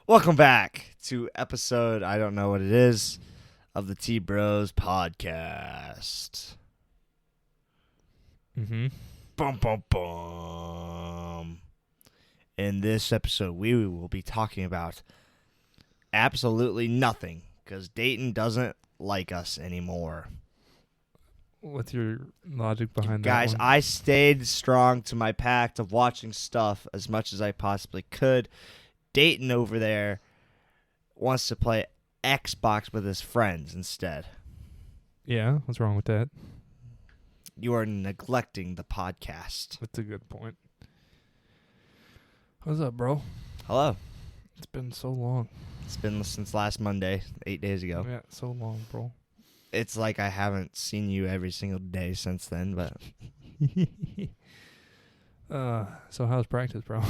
Welcome back to episode, I don't know what it is, of the TBROS podcast. Mm-hmm. Bum, bum, bum. In this episode, we will be talking about absolutely nothing because Dayton doesn't like us anymore. What's your logic behind Guys, that one? I stayed strong to my pact of watching stuff as much as I possibly could. Dayton over there wants to play Xbox with his friends instead. Yeah, what's wrong with that? You are neglecting the podcast. That's a good point. What's up, bro? Hello. It's been so long. It's been since last Monday, 8 days ago. Yeah, so long, bro. It's like I haven't seen you every single day since then, but So how's practice, bro?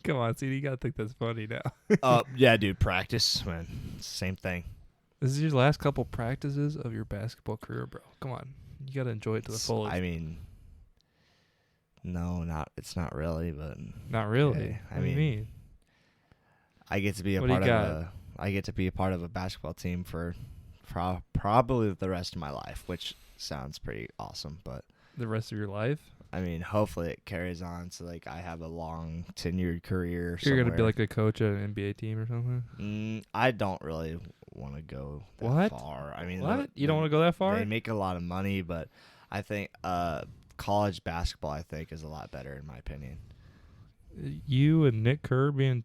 Come on, CD, you gotta think that's funny now. yeah, dude, practice, man. Same thing. This is your last couple practices of your basketball career, bro. Come on. You gotta enjoy it to the fullest. I mean, no, it's not really, but Not really. yeah, What do you mean? I get to be a What do you part of got? I get to be a part of a basketball team for probably the rest of my life, which sounds pretty awesome, but The rest of your life? I mean, hopefully it carries on so like I have a long tenured career. You're gonna be somewhere. like a coach at an NBA team or something? I don't really want to go that What? far. I mean, What? You don't want to go that far? They make a lot of money, but I think college basketball, I think, is a lot better in my opinion. You and Nick Kerr being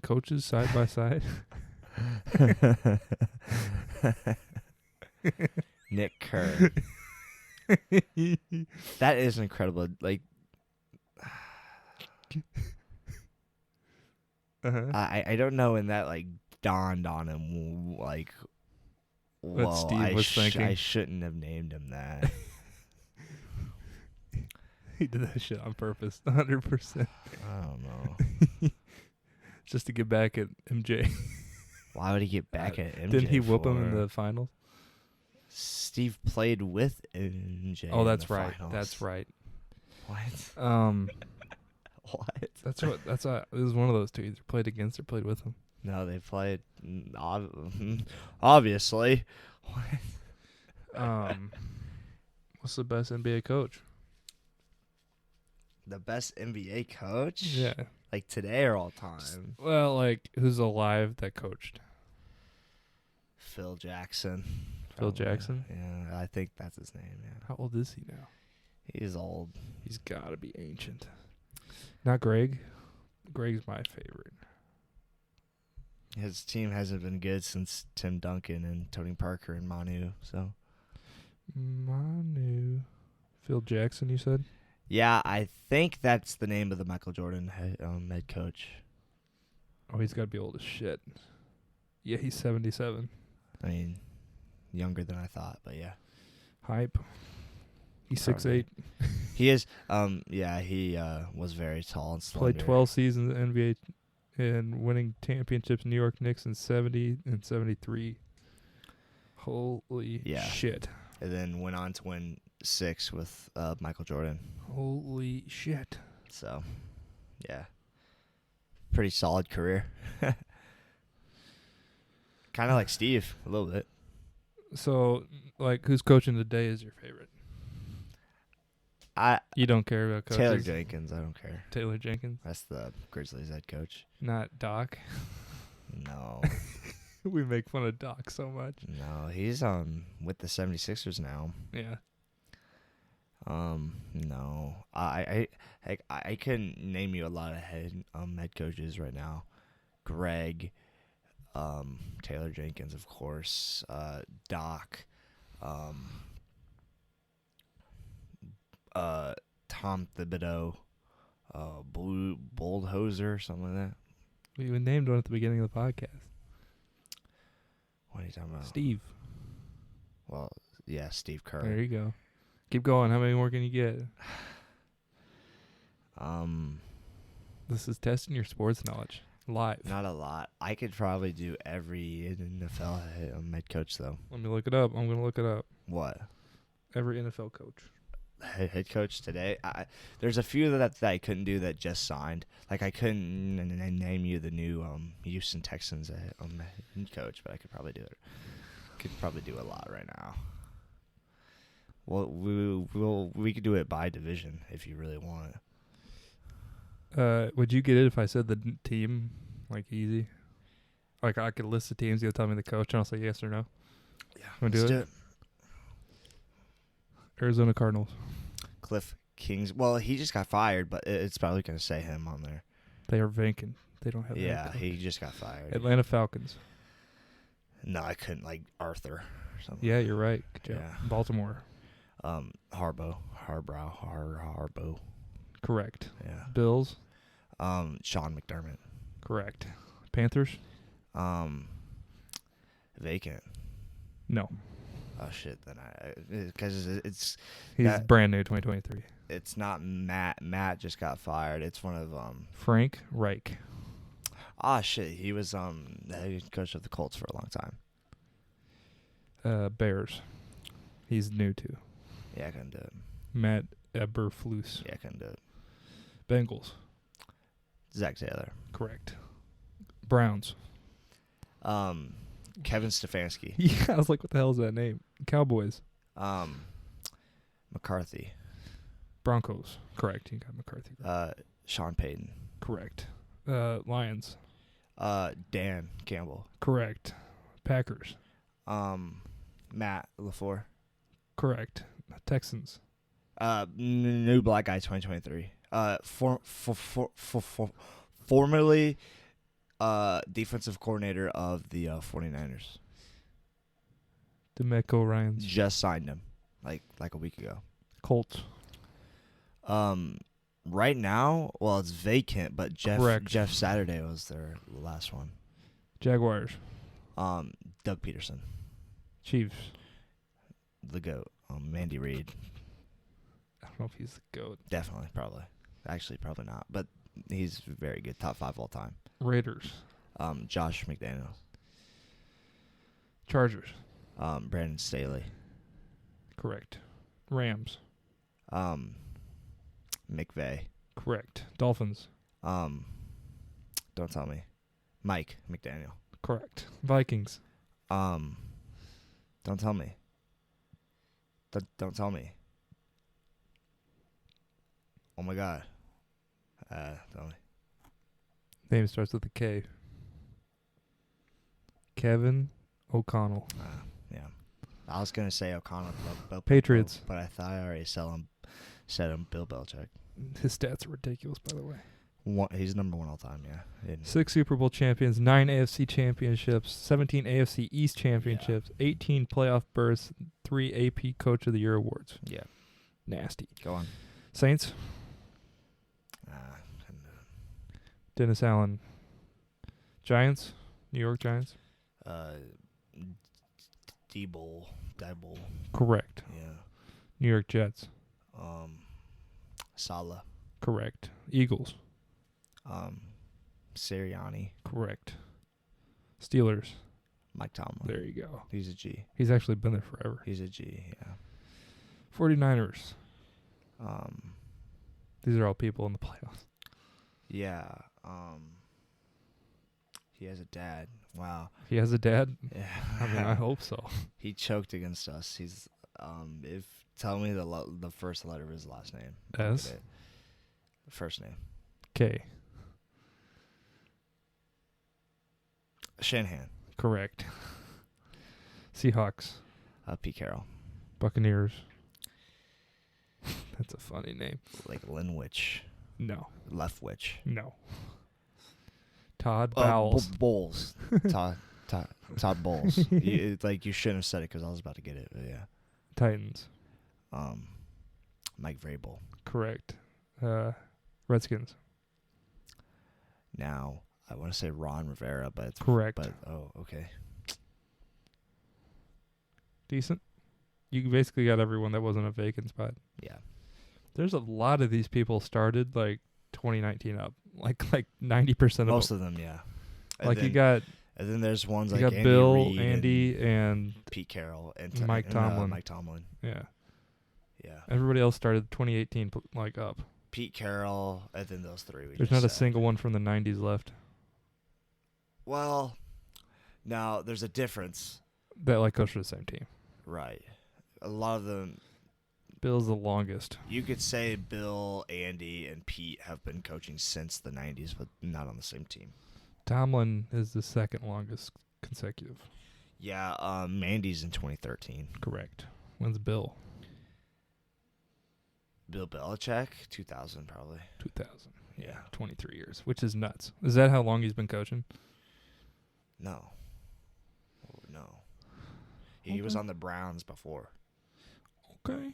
coaches side by side? Nick Kerr. That is incredible. Like, Uh-huh. I don't know when that like dawned on him. Like, What whoa, Steve was thinking. I shouldn't have named him that. He did that shit on purpose, 100%. I don't know. Just to get back at MJ. Why would he get back at MJ? Didn't he whoop him in for? the finals? Steve played with MJ. Oh, in that's the right. finals. That's right. What? What? That's it was one of those two. Either played against or played with him. No, they played. Obviously. What's the best NBA coach? The best NBA coach? Yeah. Like today or all time? Well, like who's alive that coached? Phil Jackson. Phil Probably. Jackson? Yeah, I think that's his name, yeah. How old is he now? He's old. He's got to be ancient. Not Greg. Greg's my favorite. His team hasn't been good since Tim Duncan and Tony Parker and Manu, so. Manu. Phil Jackson, you said? Yeah, I think that's the name of the Michael Jordan head coach. Oh, he's got to be old as shit. Yeah, he's 77. I mean, younger than I thought, but yeah. Hype. He's Probably. 6'8". He is, yeah, he was very tall and slender. Played 12 seasons in the NBA and winning championships New York Knicks in 70 and 73. Holy shit. And then went on to win 6 with Michael Jordan. Holy shit. So, yeah. Pretty solid career. Kind of like Steve, a little bit. So, like, who's coaching today is your favorite? You don't care about coaches? Taylor Jenkins, I don't care. Taylor Jenkins? That's the Grizzlies head coach. Not Doc? No. We make fun of Doc so much. No, he's with the 76ers now. Yeah. No. I can name you a lot of head coaches right now. Greg, Taylor Jenkins, of course, Doc, Tom Thibodeau, Blue Bulldozer, something like that. We even named one at the beginning of the podcast. What are you talking about? Steve. Well, yeah, Steve Kerr. There you go. Keep going. How many more can you get? This is testing your sports knowledge live. Not a lot. I could probably do every NFL head coach, though. Let me look it up. I'm going to look it up. What? Every NFL coach. head coach today. There's a few that I couldn't do that just signed. Like I couldn't name you the new Houston Texans head coach, but I could probably do it. Could probably do a lot right now. Well, we could do it by division if you really want it. Would you get it if I said the team like easy? Like I could list the teams, you'll tell me the coach, and I'll say yes or no. Yeah, Wanna do it? Arizona Cardinals. Cliff Kings. Well, he just got fired, but it's probably going to say him on there. They are vacant. They don't have. Yeah, he just got fired. Atlanta Falcons. No, I couldn't. Like Arthur or something. Yeah, you're right. Good job. Yeah. Baltimore. Harbaugh. Correct. Yeah. Bills. Sean McDermott. Correct. Panthers. Vacant. No. Oh shit! Then because it's He's brand new, 2023. It's not Matt. Matt just got fired. It's one of Frank Reich. Ah shit! He was the head coach of the Colts for a long time. Bears. He's new too. Yeah, I couldn't do it. Matt Eberflus. Yeah, I couldn't do it. Bengals. Zach Taylor. Correct. Browns. Kevin Stefanski. Yeah, I was like, what the hell is that name? Cowboys. McCarthy. Broncos. Correct. You got McCarthy. Sean Payton. Correct. Lions. Dan Campbell. Correct. Packers. Matt LaFleur. Correct. Texans. New black guy 2023. Formerly defensive coordinator of the 49ers. DeMeco Ryans. Just signed him like a week ago. Colts. Right now, well, it's vacant, but Correct. Jeff Saturday was their last one. Jaguars. Doug Peterson. Chiefs. The GOAT. Mandy Reid. I don't know if he's the GOAT. Definitely, probably. Actually, probably not, but he's very good. Top 5 all time. Raiders. Josh McDaniels. Chargers. Brandon Staley. Correct. Rams. McVay. Correct. Dolphins. Don't tell me. Mike McDaniel. Correct. Vikings. Don't tell me. Don't tell me. Oh my God. Tell me. Name starts with a K. Kevin O'Connell. Yeah. I was gonna say O'Connell. Patriots. But I thought I already said him Bill Belichick. His stats are ridiculous, by the way. He's number 1 all time, yeah. 6 Super Bowl champions, 9 AFC championships, 17 AFC East championships, 18 playoff berths, 3 AP Coach of the Year awards. Yeah. Nasty. Go on. Saints. Dennis Allen. Giants. New York Giants. D-Bowl. Correct. Yeah. New York Jets. Salah. Correct. Eagles. Sirianni. Correct. Steelers. Mike Tomlin. There you go. He's a G. He's actually been there forever. He's a G, yeah. 49ers. These are all people in the playoffs. Yeah. He has a dad. Wow. He has a dad? Yeah. I mean, I hope so. He choked against us. He's tell me the first letter of his last name. S? First name. K. Shanahan. Correct. Seahawks. Pete Carroll. Buccaneers. That's a funny name. Like Linwich. No. Leftwich. No. Todd Bowles. Bowles. Todd Bowles. You shouldn't have said it because I was about to get it. But yeah. Titans. Mike Vrabel. Correct. Redskins. Now I want to say Ron Rivera, but it's correct. But okay. Decent. You basically got everyone that wasn't a vacant spot. Yeah. There's a lot of these people started like 2019 up, like 90% of most of them, yeah. And then there's ones like got Andy Bill, Reid Andy, and Pete Carroll and Mike Tomlin. Mike Tomlin. Yeah. Yeah. Everybody else started 2018 like up. Pete Carroll, and then those three. There's not a single one from the 90s left. Well, now there's a difference. That like coached for the same team. Right. A lot of them. Bill's the longest. You could say Bill, Andy, and Pete have been coaching since the 90s, but not on the same team. Tomlin is the second longest consecutive. Yeah, Mandy's in 2013. Correct. When's Bill? Bill Belichick, 2000 probably. 2000. Yeah. 23 years, which is nuts. Is that how long he's been coaching? No. Oh, no. He was on the Browns before. Okay.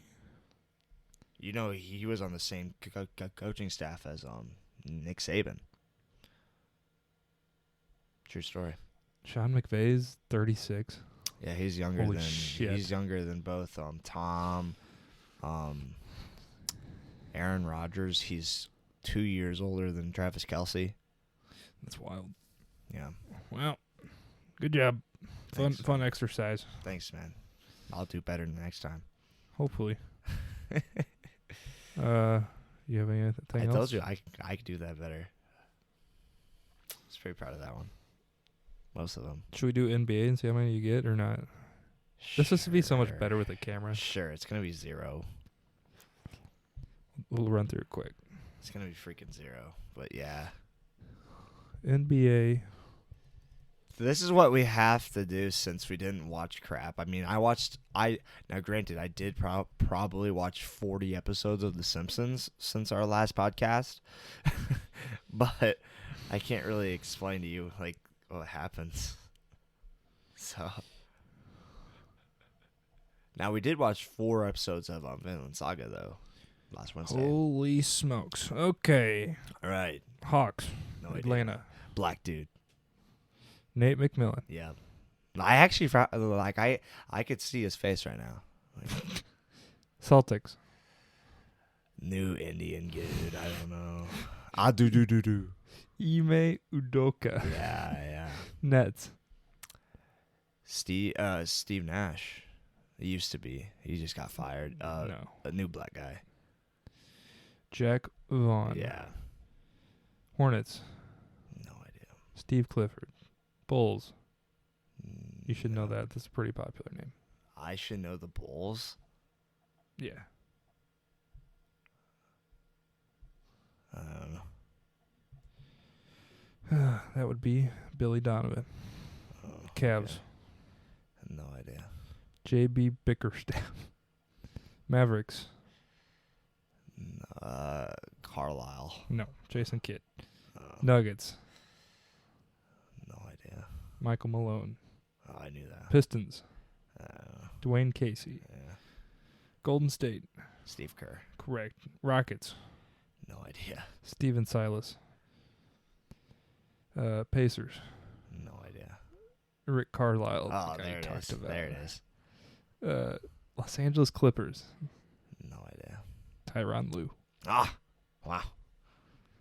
You know, he was on the same coaching staff as Nick Saban. True story. Sean McVay's 36. Yeah, he's younger Holy than shit. he's younger than both Tom, Aaron Rodgers. He's 2 years older than Travis Kelce. That's wild. Yeah. Well, good job. Thanks. Fun exercise. Thanks, man. I'll do better next time. Hopefully. You have anything else? I told you I could do that better. I was pretty proud of that one. Most of them. Should we do NBA and see how many you get or not? This is to be so much better with the camera. Sure, it's gonna be 0. We'll run through it quick. It's gonna be freaking 0. But yeah. NBA. This is what we have to do since we didn't watch crap. I mean, now granted, I did probably watch 40 episodes of The Simpsons since our last podcast, but I can't really explain to you like what happens. So now we did watch 4 episodes of Vinland Saga though last Wednesday. Holy smokes. Okay. All right. Hawks. No Atlanta. idea. Black dude. Nate McMillan. Yeah. I actually I could see his face right now. Like, Celtics. new Indian dude. I don't know. Ah, do. Ime Udoka. Yeah. Nets. Steve Nash. He used to be. He just got fired. No. A new black guy. Jack Vaughn. Yeah. Hornets. No idea. Steve Clifford. Bulls. You should know No. that. That's a pretty popular name. I should know the Bulls. Yeah. I don't know. That would be Billy Donovan. Oh, Cavs. okay. No idea. J.B. Bickerstaff. Mavericks. Carlisle. No. Jason Kidd. Oh, Nuggets. no idea. Michael Malone. Oh, I knew that. Pistons. Uh, Dwayne Casey. yeah. Golden State. Steve Kerr. Correct. Rockets. No idea. Steven Silas. Pacers. No idea. Rick Carlisle. Oh, the guy there you it talked is. about. There it is. Los Angeles Clippers. No idea. Tyronn Lue. Ah, wow.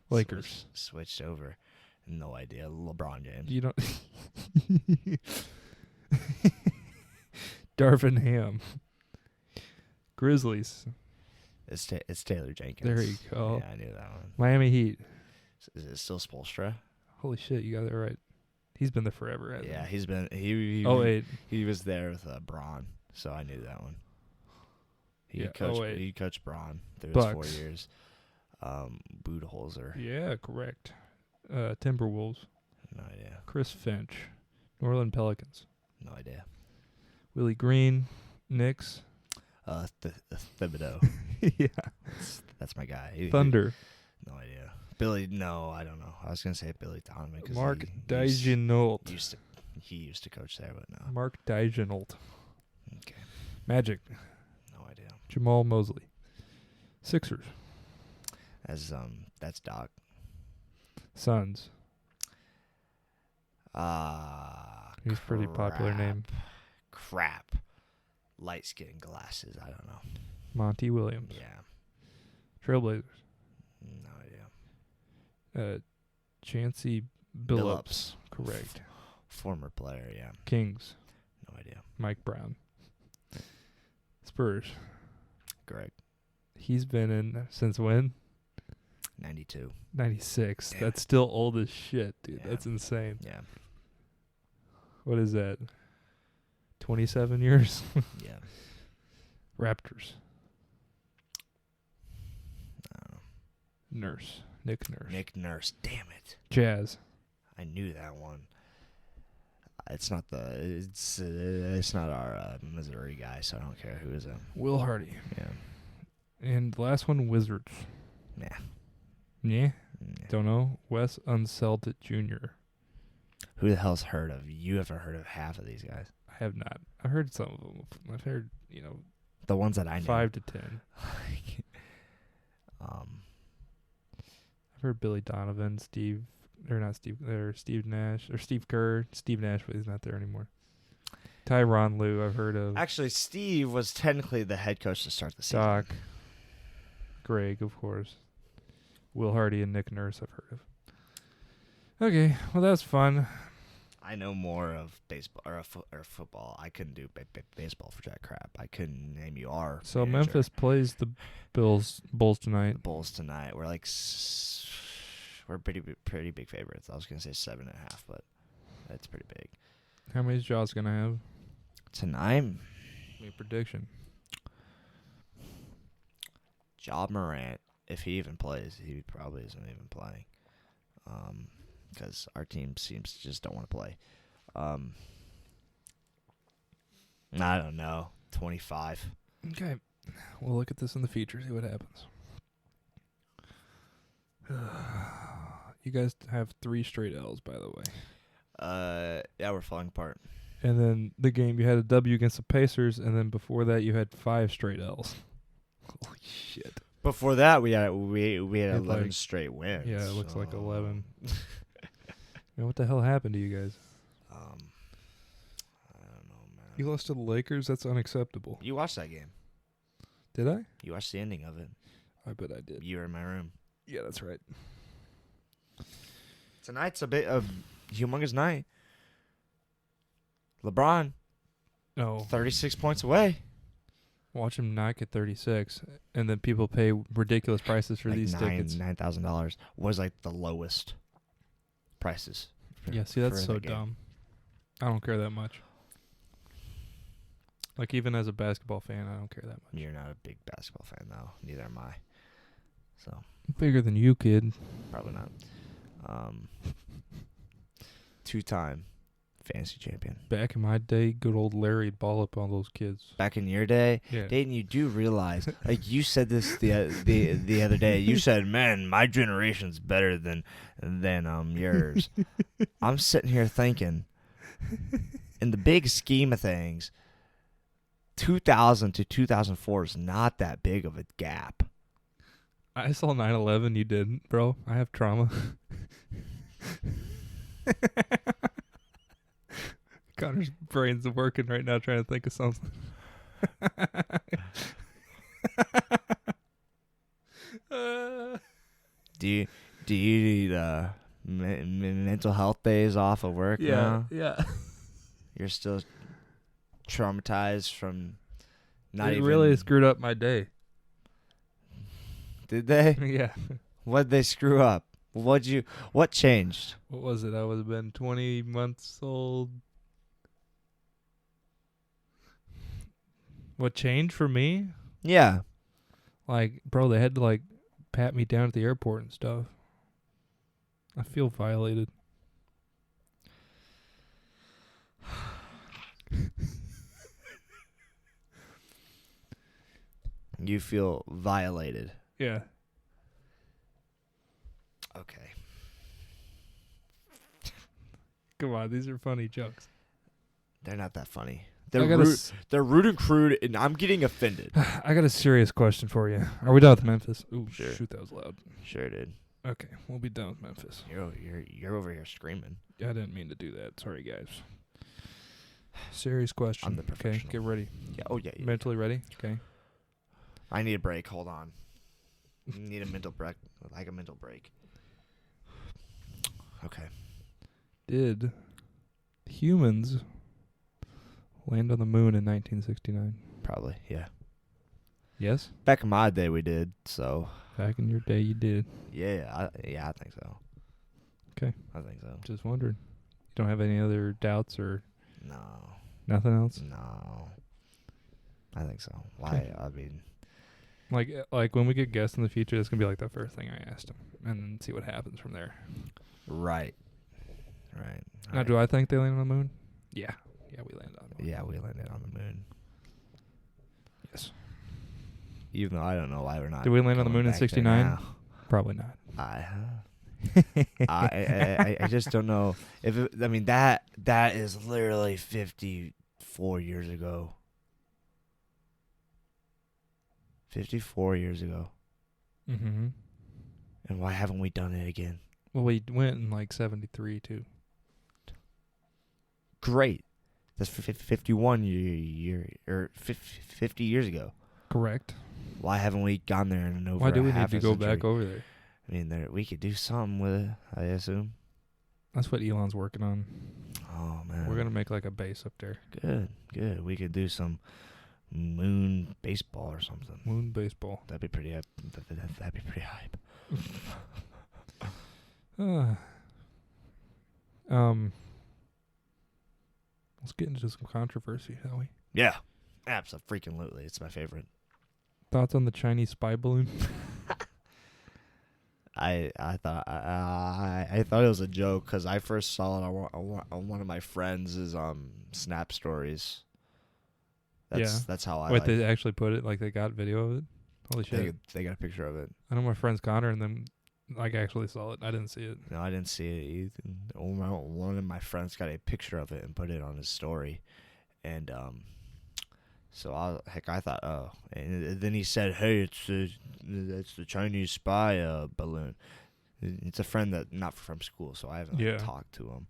Lakers. Switched over. No idea. LeBron James. You don't. Darvin Ham. Grizzlies. It's Taylor Jenkins. There you go. Yeah, I knew that one. Miami Heat. Is it still Spoelstra? Holy shit, you got it right. He's been there forever, hasn't Yeah, he? he's been he Oh, wait. he was there with Braun, so I knew that one. He Yeah, coached 08. he coached Braun through his 4 Bucks. years. Budenholzer. Yeah, correct. Timberwolves. No idea. Chris Finch. New Orleans Pelicans. No idea. Willie Green. Knicks. Thibodeau. Yeah. That's my guy. Thunder. No idea. Billy. No, I don't know. I was gonna say Billy Donovan. 'Cause Mark he Diginault. he used to coach there, but no. Mark Diginault. Okay. Magic. No idea. Jamal Mosley. Sixers. That's Doc. Suns. He's a pretty popular name. Crap. Light skin glasses. I don't know. Monty Williams. Yeah. Trailblazers. No idea. Chancey Billups. Correct. Former player. Yeah. Kings. No idea. Mike Brown. Spurs. Greg. He's been in since when? 92. 96. Yeah. That's still old as shit, dude. Yeah. That's insane. Yeah. What is that? 27 years? Yeah. Raptors. I don't know. Nurse. Nick Nurse. Nick Nurse. Damn it. Jazz. I knew that one. It's not it's not our Missouri guy, so I don't care who is it. Will Hardy. Yeah. And the last one, Wizards. Nah. Yeah? Yeah. Don't know. Wes Unseld Jr. Who the hell's heard of? You ever heard of half of these guys? I have not. I've heard some of them. I've heard, The ones that I know. 5 to 10. I've heard Billy Donovan, Steve Nash, or Steve Kerr. Steve Nash, but he's not there anymore. Tyronn Lue, I've heard of. Actually, Steve was technically the head coach to start the season. Doc. Greg, of course. Will Hardy and Nick Nurse, I've heard of. Okay, well, that's fun. I know more of baseball or football. I couldn't do baseball for jack crap. I couldn't name you our So manager. Memphis plays the Bulls tonight. The Bulls tonight. We're like we're pretty big favorites. I was gonna say 7.5, but that's pretty big. How many is Jaws gonna have? Tonight, Make prediction. Ja Morant, if he even plays, he probably isn't even playing. Because our team seems to just don't want to play. I don't know. 25. Okay. We'll look at this in the future, see what happens. You guys have 3 straight L's, by the way. Yeah, we're falling apart. And then the game, you had a W against the Pacers, and then before that, you had 5 straight L's. Holy shit. Before that, we had Had 11 like- straight wins. Yeah, it looks like so- 11. Man, what the hell happened to you guys? I don't know, man. You lost to the Lakers? That's unacceptable. You watched that game. Did I? You watched the ending of it. I bet I did. You were in my room. Yeah, that's right. Tonight's a bit of humongous night. LeBron, No. 36 points away. Watch him not get 36, and then people pay ridiculous prices for Like these tickets. $9,000 was like the lowest prices. Yeah, see, that's for so the game. dumb. I don't care that much. Like, even as a basketball fan, I don't care that much. You're not a big basketball fan, though. Neither am I. So, Bigger than you, kid. probably not. 2-time fantasy champion. Back in my day, good old Larry'd ball up on those kids. Back in your day, Yeah. Dayton, you do realize, like you said this the other day. You said, "Man, my generation's better than yours." I'm sitting here thinking, in the big scheme of things, 2000 to 2004 is not that big of a gap. I saw 9/11. You didn't, bro. I have trauma. Connor's brain's working right now trying to think of something. Do you need mental health days off of work now? yeah. You're still traumatized from not It even. really screwed up my day. Did they? Yeah. What'd they screw up? What changed? What was it? I would have been 20 months old. What changed for me? Yeah. Like, bro, they had to, like, pat me down at the airport and stuff. I feel violated. You feel violated. Yeah. Okay. Come on, these are funny jokes. They're not that funny. I They're got they're rude and crude, and I'm getting offended. I got a serious question for you. Are we done with Memphis? Ooh, Sure. shoot, that was loud. Sure, dude. Okay, we'll be done with Memphis. You're over here screaming. I didn't mean to do that. Sorry, guys. Serious question. I'm the Okay, professional. get ready. Yeah. Oh yeah. Mentally ready? Okay. I need a break. Hold on. Need a mental break. Like a mental break. Okay. Did humans land on the moon in 1969? Probably. Yeah. Yes? Back in my day, we did. So Back in your day, you did. yeah, I think so. Okay. I think so. Just wondering. You don't have any other doubts or No, nothing else? no. I think so. Okay. Why? I mean, Like when we get guests in the future, that's gonna be like the first thing I asked them, and then see what happens from there. right. Now, do I think they landed on the moon? Yeah, we landed on the moon. Yeah, we landed on the moon. Yes. Even though I don't know why we're not. Did we land on the going moon in back there '69? now. Probably not. I just don't know if it, I mean that is literally 54 years ago. 54 years ago. Mm-hmm. And why haven't we done it again? Well, we went in like '73 too. Great. That's 51 year or 50 years ago. Correct. Why haven't we gone there in over Why do a we half need to a go century? back over there? I mean, we could do something with it, I assume. That's what Elon's working on. Oh, man. We're gonna make like a base up there. Good. We could do some moon baseball or something. Moon baseball. That'd be pretty hype. That'd be pretty hype. Let's get into some controversy, shall we? Yeah. Absolutely. It's my favorite. Thoughts on the Chinese spy balloon? I thought it was a joke because I first saw it on one of my friends' Snap stories. That's how I. Wait, they actually put it? Like they got video of it? Holy shit! They got a picture of it. I know my friend's Connor, and then like actually saw it. I didn't see it. No, I didn't see it either. One of my friends got a picture of it and put it on his story, and so I thought, oh, and then he said, hey, it's the Chinese spy balloon. It's a friend that not from school, so I haven't talked to him,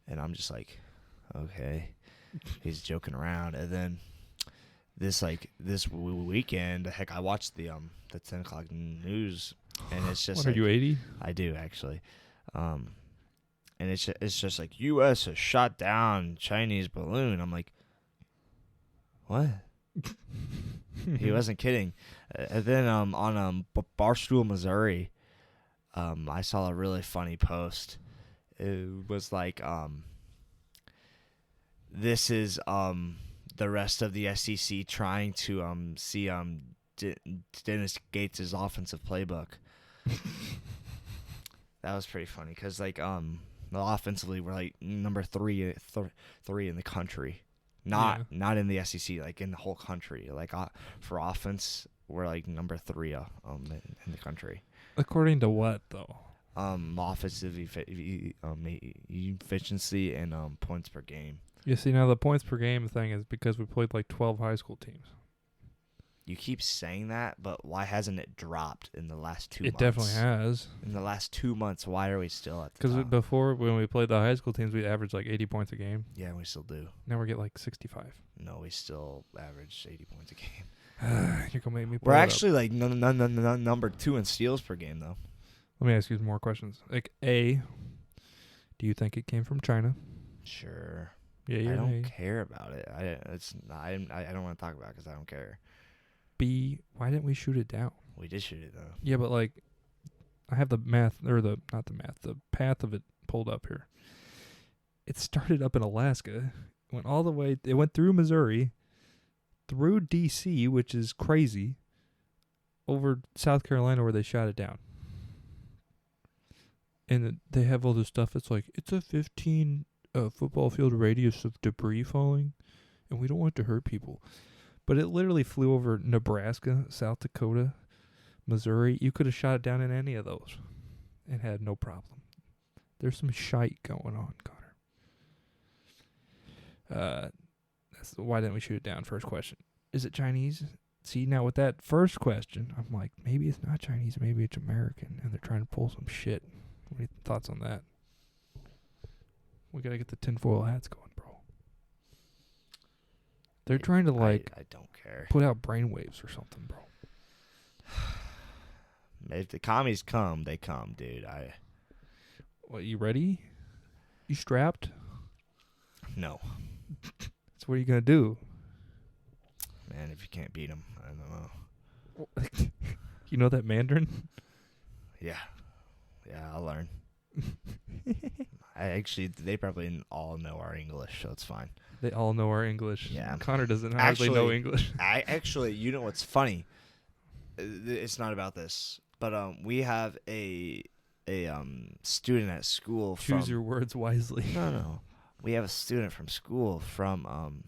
and I'm just like, okay, he's joking around, and then this weekend, I watched the 10 o'clock news, and it's just what, are you 80? I do actually, and it's just like U.S. has shot down Chinese balloon. I'm like, what? He wasn't kidding. And then on Barstool, Missouri, I saw a really funny post. It was like, this is the rest of the SEC trying to see Dennis Gates' offensive playbook. That was pretty funny because like offensively we're like number three in the country. Not in the SEC, like in the whole country. Like for offense, we're like number 3 in the country. According to what though? Offensive efficiency and points per game. You see, now the points per game thing is because we played like 12 high school teams. You keep saying that, but why hasn't it dropped in the last 2 months? It definitely has. In the last 2 months, why are we still at the Because top? before, when we played the high school teams, we averaged like 80 points a game. Yeah, we still do. Now we get like 65. No, we still average 80 points a game. You're going to make me pull We're it actually like number 2 in steals per game, though. Let me ask you some more questions. Like, A, do you think it came from China? Sure. Yeah, I don't care about it. I don't want to talk about it because I don't care. B, why didn't we shoot it down? We did shoot it though. Yeah, but like, I have the path of it pulled up here. It started up in Alaska, went all the way. It went through Missouri, through D.C., which is crazy, over South Carolina where they shot it down. And they have all this stuff. It's like it's a 15 football field radius of debris falling, and we don't want to hurt people. But it literally flew over Nebraska, South Dakota, Missouri. You could have shot it down in any of those and had no problem. There's some shite going on, Connor. That's why didn't we shoot it down? First question. Is it Chinese? See, now with that first question, I'm like, maybe it's not Chinese, maybe it's American, and they're trying to pull some shit. What are your thoughts on that? We gotta get the tinfoil hats going, bro. They're trying to like I don't care. Put out brainwaves or something, bro. If the commies come, they come, dude. What, you ready? You strapped? No. So what are you gonna do? Man, if you can't beat them, I don't know. You know that Mandarin? Yeah. Yeah, I'll learn. They probably all know our English, so it's fine. They all know our English. Yeah. Connor doesn't hardly know Actually, English. You know what's funny? It's not about this, but we have a student at school from. Choose your words wisely. No. We have a student from school from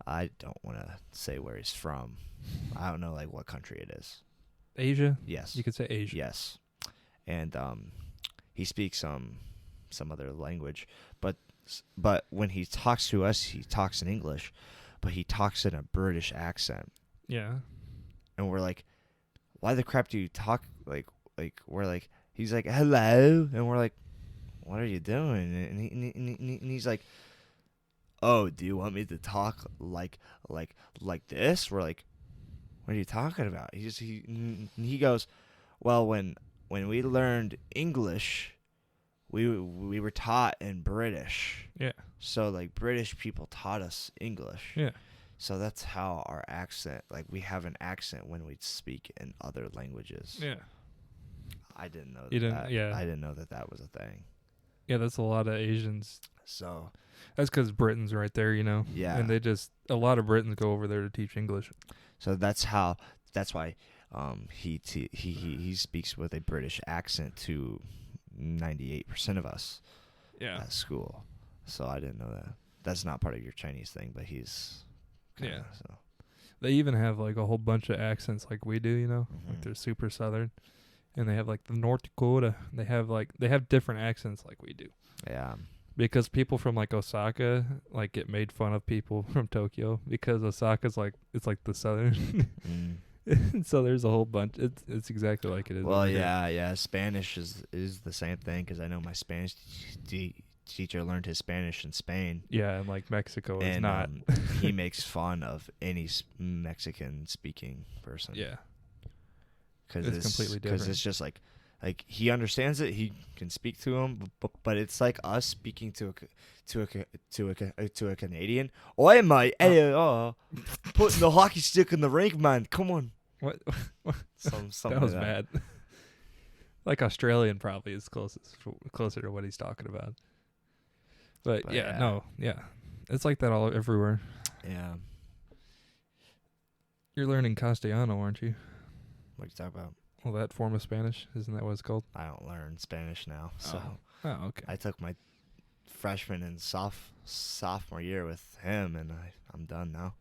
I don't want to say where he's from. I don't know like what country it is. Asia? Yes. You could say Asia. Yes. And he speaks some other language, but when he talks to us, he talks in English, but he talks in a British accent. Yeah. And we're like, why the crap do you talk like we're like, he's like, hello, and we're like, what are you doing? And he's like, oh, do you want me to talk like this? We're like, what are you talking about? He goes, well, when we learned English, we were taught in British. Yeah. So like British people taught us English. Yeah. So that's how our accent, like we have an accent when we speak in other languages. Yeah. I didn't know You didn't- that. yeah. I didn't know that was a thing. Yeah, that's a lot of Asians. So That's because Britain's right there, you know? yeah. And a lot of Britons go over there to teach English. So that's why he speaks with a British accent to 98% of us Yeah. at school. So I didn't know that. That's not part of your Chinese thing, but he's kinda, Yeah. So. They even have like a whole bunch of accents like we do, you know? Like Mhm. they're super southern. And they have like the North Dakota. They have different accents like we do. Yeah. Because people from like Osaka like get made fun of people from Tokyo because Osaka's like it's like the southern. So there's a whole bunch. It's exactly like it is. Well, over here. yeah. Spanish is the same thing because I know my Spanish teacher learned his Spanish in Spain. Yeah, and like Mexico is And not. he makes fun of any Mexican speaking person. Yeah. Because It's completely Because different. it's just like he understands it. He can speak to him, but it's like us speaking to a Canadian. Oi, mate! Hey, putting the hockey stick in the rink, man. Come on. What? Something That was like bad. Like Australian probably is closer to what he's talking about. But yeah, yeah. no, yeah, it's like that all everywhere. Yeah. You're learning Castellano, aren't you? What are you talking about? Well, that form of Spanish, isn't that what it's called? I don't learn Spanish now, so Oh, okay. I took my freshman and sophomore year with him, and I'm done now.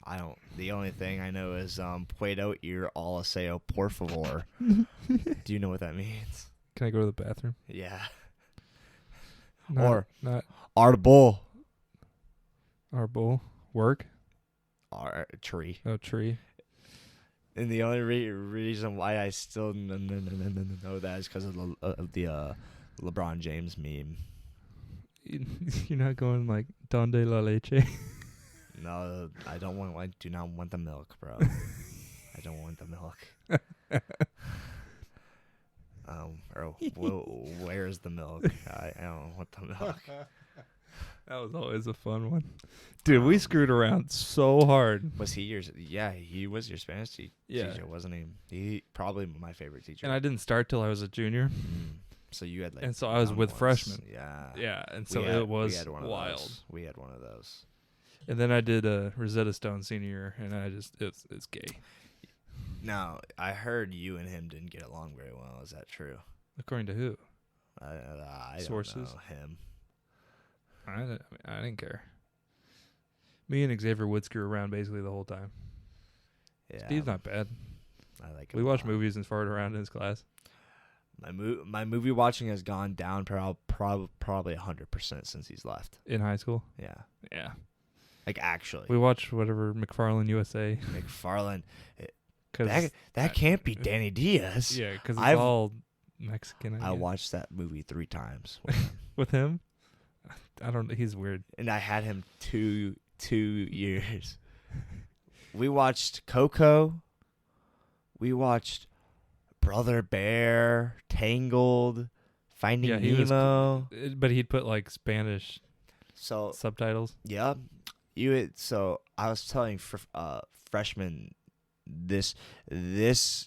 I don't. The only thing I know is puedo ir al aseo por favor. Do you know what that means? Can I go to the bathroom? Yeah. Not Arbol. arbol work. Tree. Oh, tree. And the only reason why I still know that is because of the LeBron James meme. You're not going like donde la leche. No, I don't want. I do not want the milk, bro. I don't want the milk. Where's the milk? I don't want the milk. That was always a fun one. Dude, we screwed around so hard. Was he yours? Yeah, he was your Spanish teacher, wasn't he? He probably my favorite teacher. And I didn't start till I was a junior. So you had like. And so I was young with ones. freshmen. Yeah. Yeah, and so We it had was one of wild. those. We had one of those. And then I did Rosetta Stone senior year, and it's gay. Now I heard you and him didn't get along very well. Is that true? According to who? I Sources? don't know him. I didn't care. Me and Xavier would screw around basically the whole time. Yeah, Steve's not bad. I like him. We a watched lot. movies and farted around in his class. My movie watching has gone down probably 100% since he's left. In high school? Yeah, Yeah. like actually, We watched whatever McFarlane USA. McFarlane. Cause That can't be Danny Diaz. yeah, because it's I've- all Mexican. I guess. watched that movie 3 times, With him? I don't. He's weird. and I had him two years. We watched Coco. We watched Brother Bear, Tangled, Finding Yeah, he was Nemo. But he'd put like Spanish So subtitles. yeah, so I was telling freshman this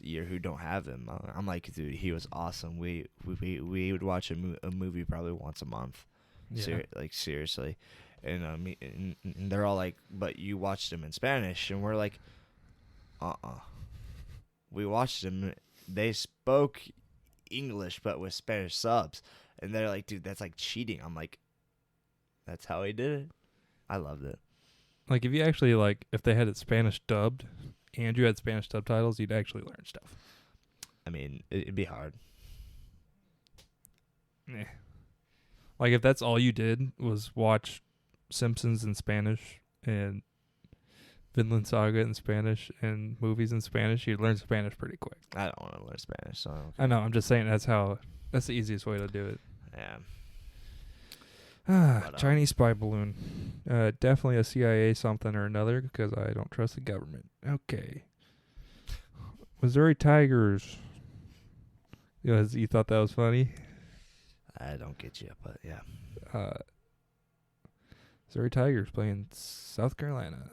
year who don't have him. I'm like, dude, he was awesome. We would watch a movie probably once a month. Yeah. Like seriously, and and they're all like, but you watched him in Spanish, and we're like, we watched him. They spoke English, but with Spanish subs, and they're like, dude, that's like cheating. I'm like, that's how he did it. I loved it. Like, if you actually, like, if they had it Spanish dubbed and you had Spanish subtitles, you'd actually learn stuff. I mean, it'd be hard. Yeah. Like, if that's all you did was watch Simpsons in Spanish and Vinland Saga in Spanish and movies in Spanish, you'd learn Spanish pretty quick. I don't want to learn Spanish, so I know. I'm just saying that's the easiest way to do it. yeah. Chinese spy balloon. Definitely a CIA something or another because I don't trust the government. Okay. Missouri Tigers. You thought that was funny? I don't get you, but yeah. Missouri Tigers playing South Carolina.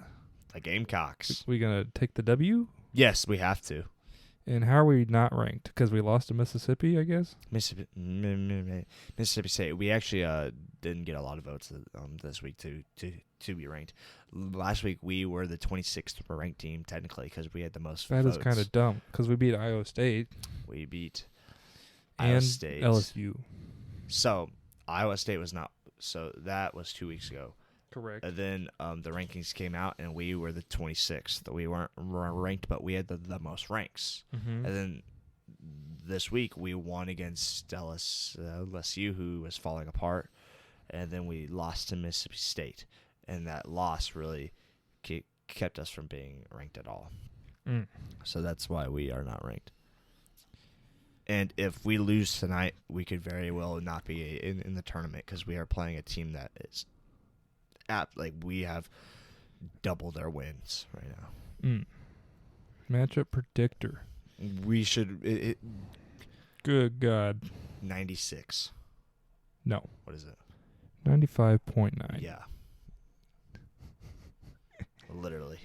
The Gamecocks. We gonna take the W? Yes, we have to. And how are we not ranked? Because we lost to Mississippi, I guess? Mississippi State. We actually didn't get a lot of votes this week to be ranked. Last week we were the 26th ranked team technically because we had the most votes. That is kind of dumb because we beat Iowa State. We beat and Iowa State. LSU. So Iowa State was not. So that was 2 weeks ago. Correct. And then the rankings came out, and we were the 26th. We weren't ranked, but we had the most ranks. Mm-hmm. And then this week, we won against LSU, who was falling apart. And then we lost to Mississippi State. And that loss really kept us from being ranked at all. Mm. So that's why we are not ranked. And if we lose tonight, we could very well not be in the tournament because we are playing a team that is we have double their wins right now. Matchup predictor. We should. Good God. 96. No. What is it? 95.9. Yeah. Literally.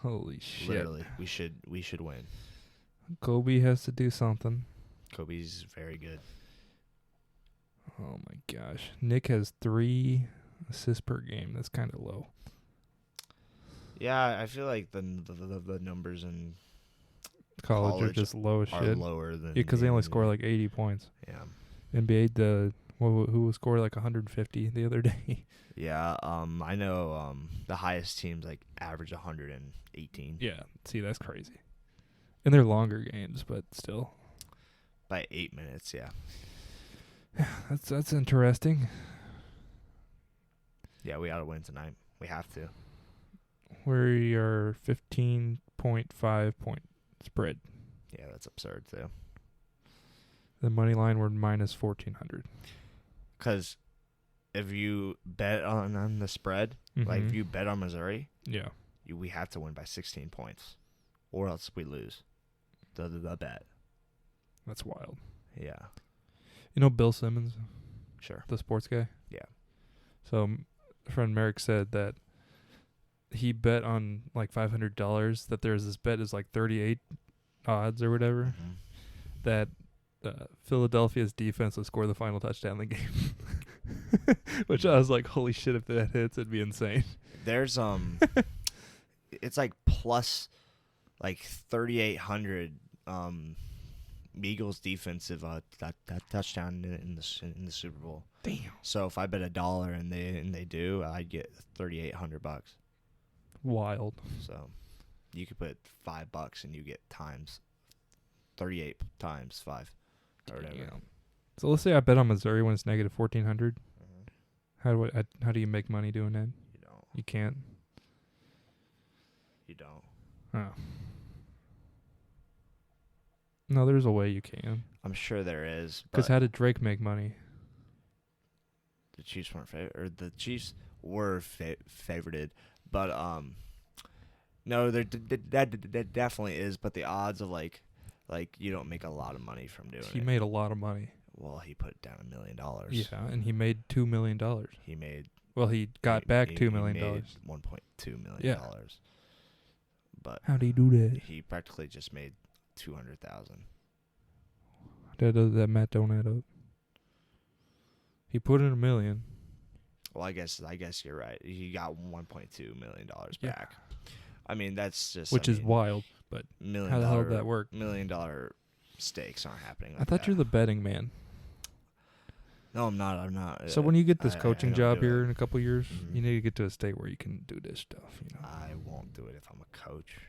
Holy shit. Literally. We should win. Kobe has to do something. Kobe's very good. Oh my gosh. Nick has 3 assists per game. That's kind of low. Yeah, I feel like the numbers in College are just low as are shit. lower than because they only score like 80 points. Yeah. NBA, who scored like 150 the other day. Yeah, I know the highest teams like average 118. Yeah, see, that's crazy. And they're longer games, but still. By 8 minutes, yeah. That's interesting. Yeah, we ought to win tonight. We have to. We are 15.5 point spread. Yeah, that's absurd too. The money line we're minus 1,400. Because if you bet on the spread, like if you bet on Missouri, yeah, we have to win by 16 points, or else we lose the bet. That's wild. Yeah. You know Bill Simmons? Sure. The sports guy? Yeah. So friend Merrick said that he bet on like $500 that there's this bet is like 38 odds or whatever that Philadelphia's defense will score the final touchdown in the game. Which I was like, holy shit, if that hits, it'd be insane. There's it's like plus like 3,800 Eagles defensive that touchdown in the Super Bowl. Damn. So if I bet $1 and they do, I'd get $3,800. Wild. So you could put $5 and you get times 38 times 5 or whatever. Yeah. So let's say I bet on Missouri when it's negative 1,400. How do you make money doing that? You don't. You can't. You don't. Oh. No, there's a way you can. I'm sure there is. Because how did Drake make money? The Chiefs weren't the Chiefs were favorited, but no, that definitely is. But the odds of like you don't make a lot of money from doing it. He made a lot of money. Well, he put down $1 million. Yeah, and he made $2 million. He made. Well, he got back $2 million. $1.2 million. Yeah. but How do you do that? he practically just made $200,000. That math don't add up. He put in $1 million. Well, I guess you're right. He got $1.2 million Yeah. back. I mean, that's just Which is wild, but how the hell did that work? $1 million stakes aren't happening. Like I thought that. you're the betting man. No, I'm not. So when you get this I coaching don't job do here it. in a couple years, Mhm. you need to get to a state where you can do this stuff. You know. I won't do it if I'm a coach.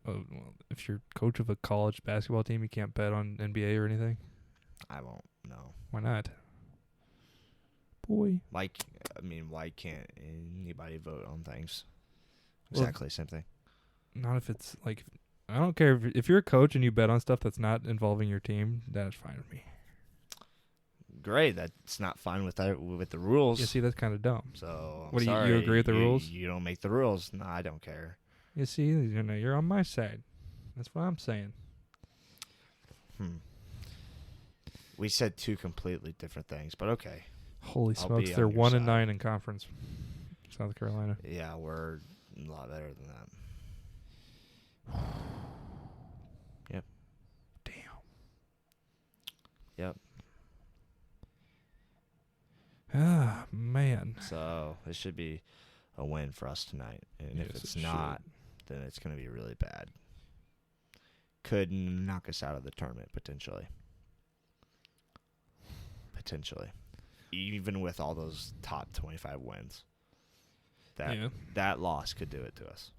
Oh, well, if you're coach of a college basketball team, you can't bet on NBA or anything. I won't. No. Why not? Boy. Why can't anybody vote on things? Well, Exactly the same thing. Not if it's like, I don't care if you're a coach and you bet on stuff that's not involving your team. That's fine with me. Great. That's not fine with the rules. You see, that's kind of dumb. So I'm What do you sorry. agree with the rules? You don't make the rules. No, I don't care. You see, you're on my side. That's what I'm saying. We said two completely different things, but okay. Holy I'll smokes, be they're on your 1-9 side. in conference. South Carolina. Yeah, we're a lot better than that. Yep. Damn. Yep. Ah, man. So it should be a win for us tonight, and Yes, if it's it not, then it's going to be really bad. Could knock us out of the tournament potentially. Even with all those top 25 wins, that loss could do it to us.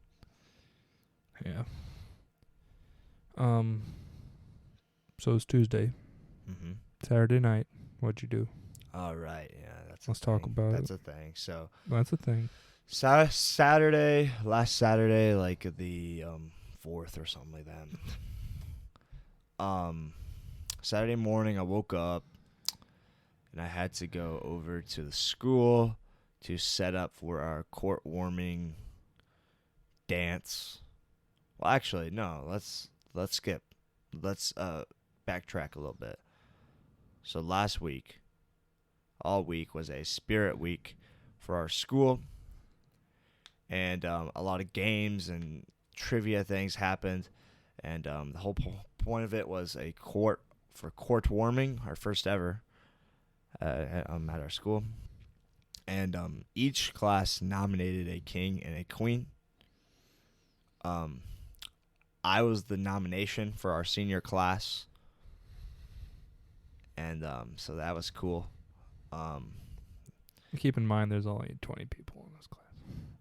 Yeah. So it's Tuesday. Mm-hmm. Saturday night. What'd you do? All right, yeah, Let's talk about that's it. a thing. So That's the thing. last Saturday, like the 4th or something like that. Saturday morning, I woke up and I had to go over to the school to set up for our court warming dance. Well, actually, no. Let's skip. Let's backtrack a little bit. So last week, all week was a spirit week for our school, and a lot of games and trivia things happened, and the whole point of it was a court warming, our first ever at our school, and each class nominated a king and a queen. I was the nomination for our senior class, and so that was cool. Keep in mind, there's only 20 people in this class.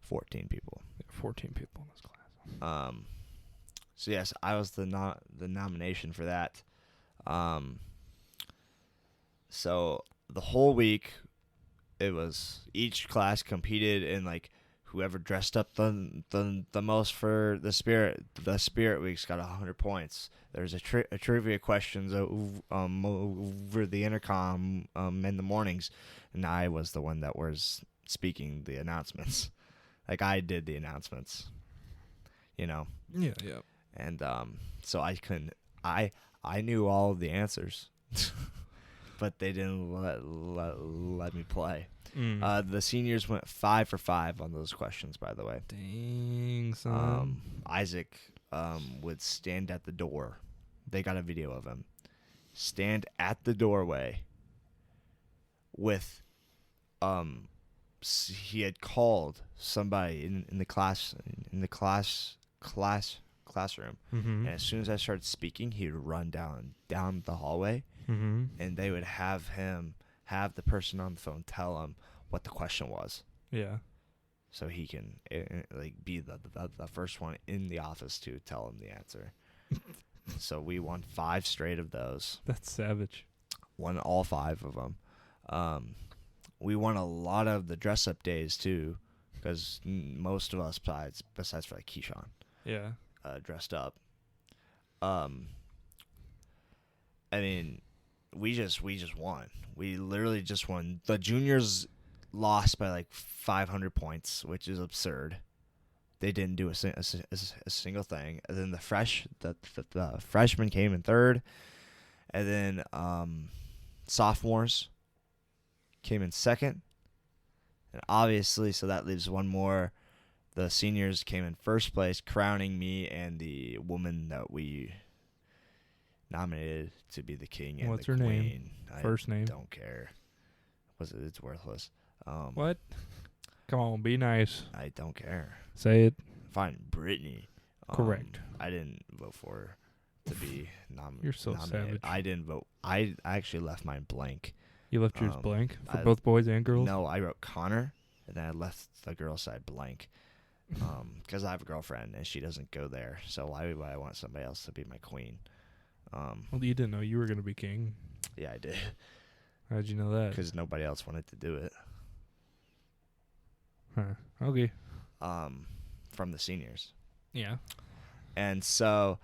14 people. 14 people in this class. So yes, I was the nomination for that. So the whole week, it was each class competed in like whoever dressed up the most for the spirit week's got 100 points. There's a trivia questions over the intercom in the mornings, and I was the one that was speaking the announcements. Like I did the announcements, Yeah. and so I knew all of the answers, but they didn't let me play. The seniors went 5 for 5 on those questions, by the way. Dang, son. Isaac would stand at the door. They got a video of him. Stand at the doorway with he had called somebody in the classroom. Mm-hmm. And as soon as I started speaking, he would run down the hallway, and they would have the person on the phone tell him what the question was. Yeah. So he can be the first one in the office to tell him the answer. So we won 5 straight of those. That's savage. Won all 5 of them. We won a lot of the dress-up days too, because most of us, besides for like Keyshawn, Yeah. dressed up. I mean, we just won. We literally just won. The juniors lost by like 500 points, which is absurd. They didn't do a single thing. And then the freshmen came in third, and then sophomores came in second. And obviously, so that leaves one more. the seniors came in first place, crowning me and the woman that we nominated to be the king and What's the her queen. name? I First name? don't care. It's worthless. What? Come on, be nice. I don't care. Say it. Fine, Brittany. Correct. I didn't vote for her to be You're so nominated. savage. I didn't vote. I actually left mine blank. You left yours blank for I- both boys and girls? No, I wrote Connor, and then I left the girl side blank. Because I have a girlfriend and she doesn't go there, so why would I want somebody else to be my queen? Well, you didn't know you were going to be king. Yeah, I did, How'd you know that? because nobody else wanted to do it. Huh. Okay. From the seniors, Yeah. and so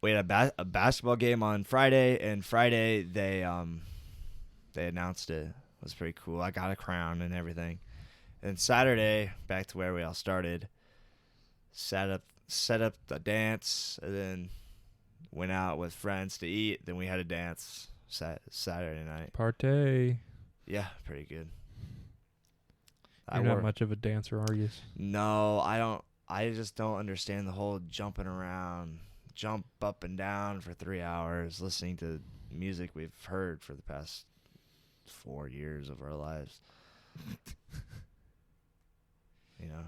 we had a basketball game on Friday, and Friday they announced it. It was pretty cool. I got a crown and everything. And Saturday, back to where we all started, set up the dance, and then went out with friends to eat. Then we had a dance Saturday night. Partay. Yeah, pretty good. You're not much of a dancer, are you? No, I don't. I just don't understand the whole jumping around, jump up and down for 3 hours, listening to music we've heard for the past 4 years of our lives. You know,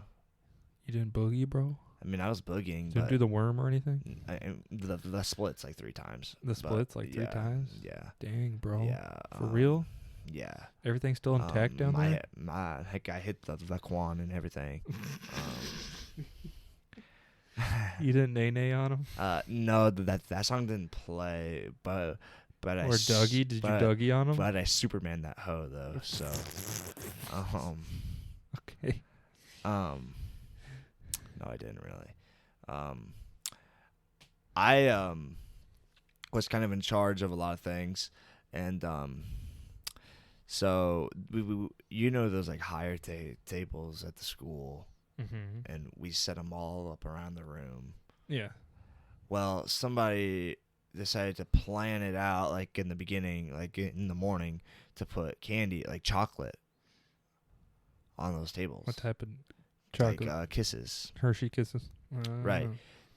You didn't boogie, bro? I mean, I was boogieing, Didn't but do the worm or anything? the splits like 3 times. The splits like three times? Yeah. Dang, bro. Yeah. For real? Yeah. Everything's still intact down there? Heck, I hit the quan and everything. You didn't nay on him? No, that song didn't play, but Or Dougie? Did you Dougie on him? But I Superman that hoe though, so Okay. no, I didn't really. I was kind of in charge of a lot of things, and so we you know those like higher tables at the school, Mm-hmm. and we set them all up around the room. Yeah. Well, somebody decided to plan it out like in the beginning, like in the morning, to put candy, like chocolate, on those tables. What type of chocolate? Like Kisses. Hershey Kisses? Right.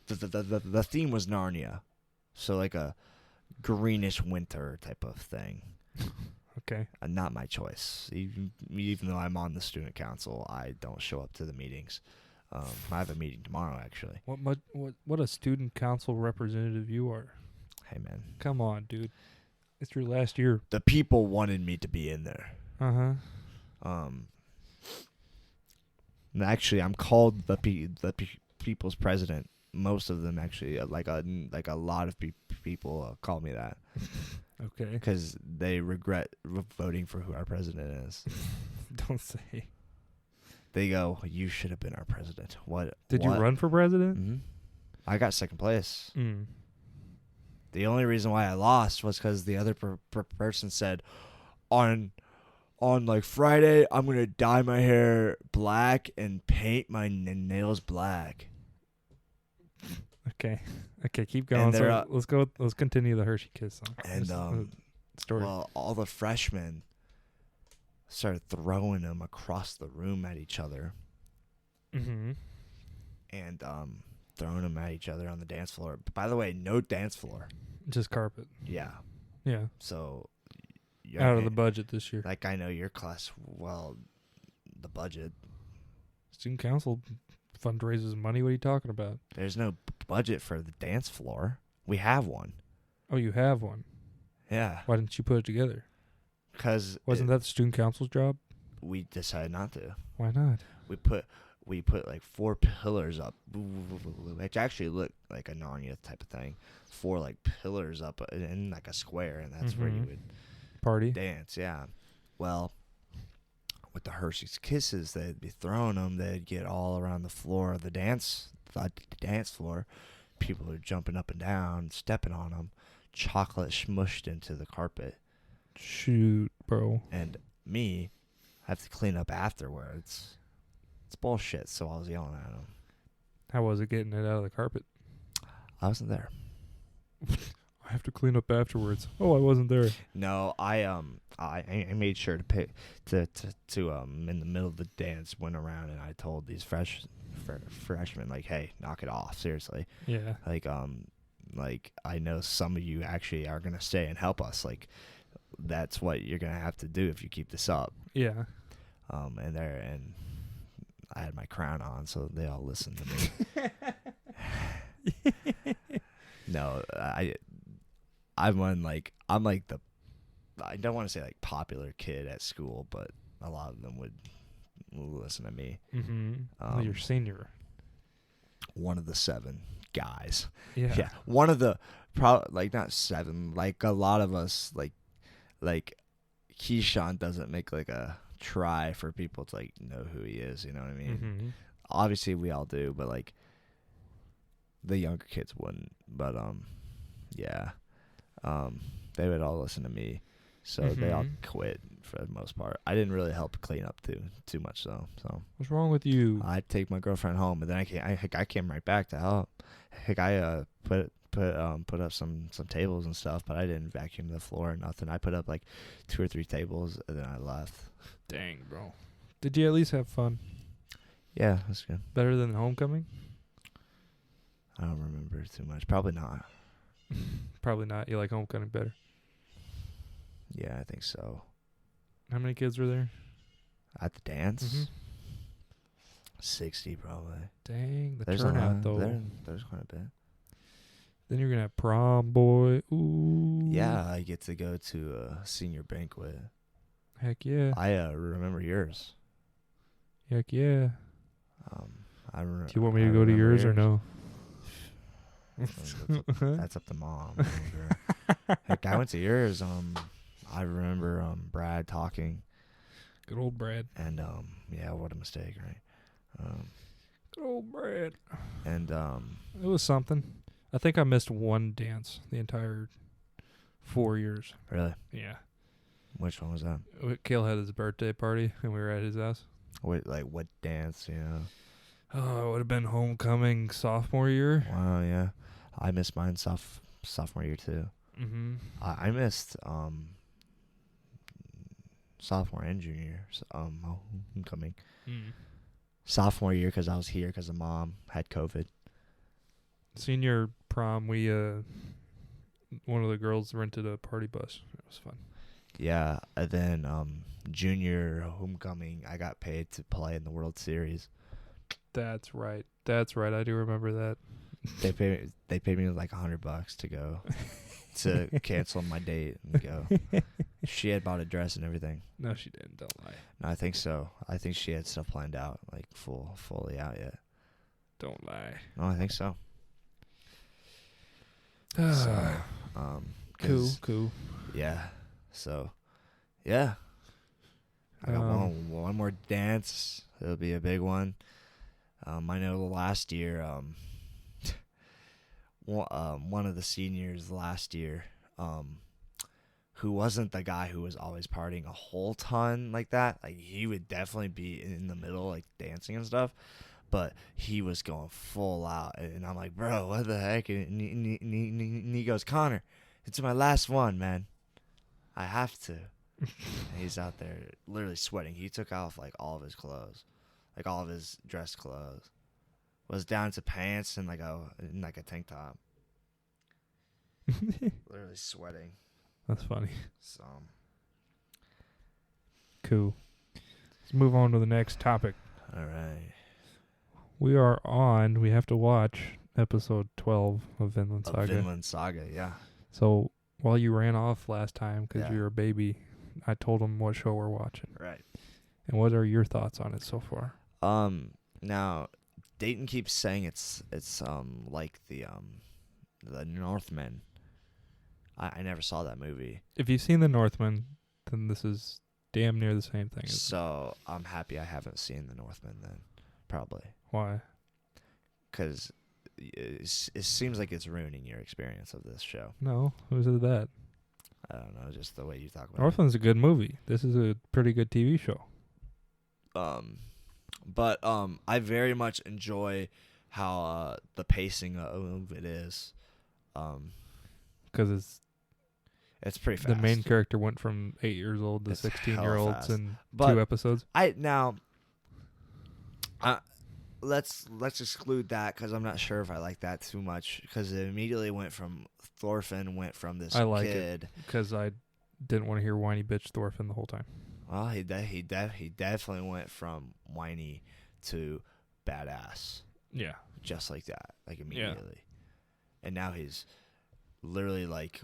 The theme was Narnia, so like a greenish winter type of thing. Okay. Not my choice. Even though I'm on the student council, I don't show up to the meetings. I have a meeting tomorrow, actually. What a student council representative you are. Hey, man. Come on, dude. It's your last year. The people wanted me to be in there. Uh-huh. And actually, I'm called the people's president. Most of them actually, like a lot of people call me that. Okay. Because they regret voting for who our president is. Don't say. They go, "You should have been our president." What? Did you run for president? Mm-hmm. I got second place. Mm. The only reason why I lost was because the other person said, on like Friday, I'm gonna dye my hair black and paint my nails black. Okay. Okay, keep going. So let's go. Let's continue the Hershey Kiss song. And story. Well, all the freshmen started throwing them across the room at each other. Mm-hmm. And throwing them at each other on the dance floor. By the way, no dance floor. Just carpet. Yeah. Yeah. So out of the budget this year. Like, I know your class, well, the budget. Student council fundraises money. What are you talking about? There's no budget for the dance floor. We have one. Oh, you have one? Yeah. Why didn't you put it together? Because wasn't that the student council's job? We decided not to. Why not? We put like 4 pillars up, which actually looked like a Narnia type of thing. 4 like pillars up in like a square, and that's where you would party dance. Yeah. Well, with the Hershey's Kisses, they'd be throwing them. They'd get all around the floor of the dance floor. People are jumping up and down, stepping on them. Chocolate smushed into the carpet. Shoot, bro. And me, I have to clean up afterwards. It's bullshit, so I was yelling at him. How was it getting it out of the carpet? I wasn't there. I have to clean up afterwards. Oh, I wasn't there. No, I made sure to pick to in the middle of the dance, went around and I told these freshmen, like, hey, knock it off, seriously. Yeah. Like I know some of you actually are gonna stay and help us. Like that's what you're gonna have to do if you keep this up. Yeah. And I had my crown on, so they all listened to me. No, I'm like the, I don't want to say like popular kid at school, but a lot of them would listen to me. Well, you're senior. One of the 7 guys. Yeah. Yeah. One of the like not 7, like a lot of us like Keyshawn doesn't make like a try for people to like know who he is, you know what I mean? Obviously we all do, but like the younger kids wouldn't. But yeah. They would all listen to me. So they all quit for the most part. I didn't really help clean up too much though. So what's wrong with you? I'd take my girlfriend home, and then I came right back to help. Heck, I put up some tables and stuff, but I didn't vacuum the floor or nothing. I put up like 2 or 3 tables, and then I left. Dang, bro. Did you at least have fun? Yeah, that's good. Better than homecoming? I don't remember too much. Probably not. Probably not. You like homecoming better? Yeah, I think so. How many kids were there? At the dance? 60 probably. Dang, the There's turnout though. There's quite a bit. Then you're gonna have prom, boy. Ooh. Yeah, I get to go to a senior banquet. Heck yeah. I remember yours. Heck yeah. Do you want me to go to yours or no? That's up to mom. Heck, I went to yours. I remember Brad talking. Good old Brad. And yeah, what a mistake, right? Good old Brad. And it was something. I think I missed one dance the entire 4 years. Really? Yeah. Which one was that? Kale had his birthday party, and we were at his house. What dance? Yeah. Oh, it would have been homecoming sophomore year. Wow, yeah. I missed mine sophomore year too. I missed sophomore and junior year. Homecoming. Sophomore year because I was here because the mom had COVID. Senior prom, we one of the girls rented a party bus. It was fun. Yeah, and then junior homecoming, I got paid to play in the World Series. That's right. I do remember that. They paid me like $100 to go to cancel my date and go. She had bought a dress and everything. No, she didn't. Don't lie. No, I think so. I think she had stuff planned out, like fully out yet. Don't lie. No, I think so. So, cool. Yeah. So, yeah. I got one more dance. It'll be a big one. I know last year, one of the seniors last year, who wasn't the guy who was always partying a whole ton like that. Like he would definitely be in the middle, like dancing and stuff, but he was going full out. And I'm like, bro, what the heck? And he goes, Connor, it's my last one, man. I have to. And he's out there literally sweating. He took off like all of his clothes, like all of his dress clothes. Was down to pants and like a tank top. Literally sweating. That's funny. So cool. Let's move on to the next topic. All right. We have to watch episode 12 of Vinland Saga. Vinland Saga, yeah. So while you ran off last time because you're a baby, I told him what show we're watching. Right. And what are your thoughts on it so far? Now Dayton keeps saying it's like the Northmen. I never saw that movie. If you've seen The Northman, then this is damn near the same thing. So I'm happy I haven't seen The Northman then. Probably. Why? Because it seems like it's ruining your experience of this show. No, who said that? I don't know, just the way you talk about Northman's a good movie. This is a pretty good TV show. But I very much enjoy how the pacing of it is. Because it's pretty fast. The main character went from 8 years old to 16-year-olds in 2 episodes. let's exclude that because I'm not sure if I like that too much because it immediately went from Thorfinn went from this I like kid. it because I didn't want to hear whiny bitch Thorfinn the whole time. Well, he definitely went from whiny to badass Yeah. just like that, like immediately. And now he's literally like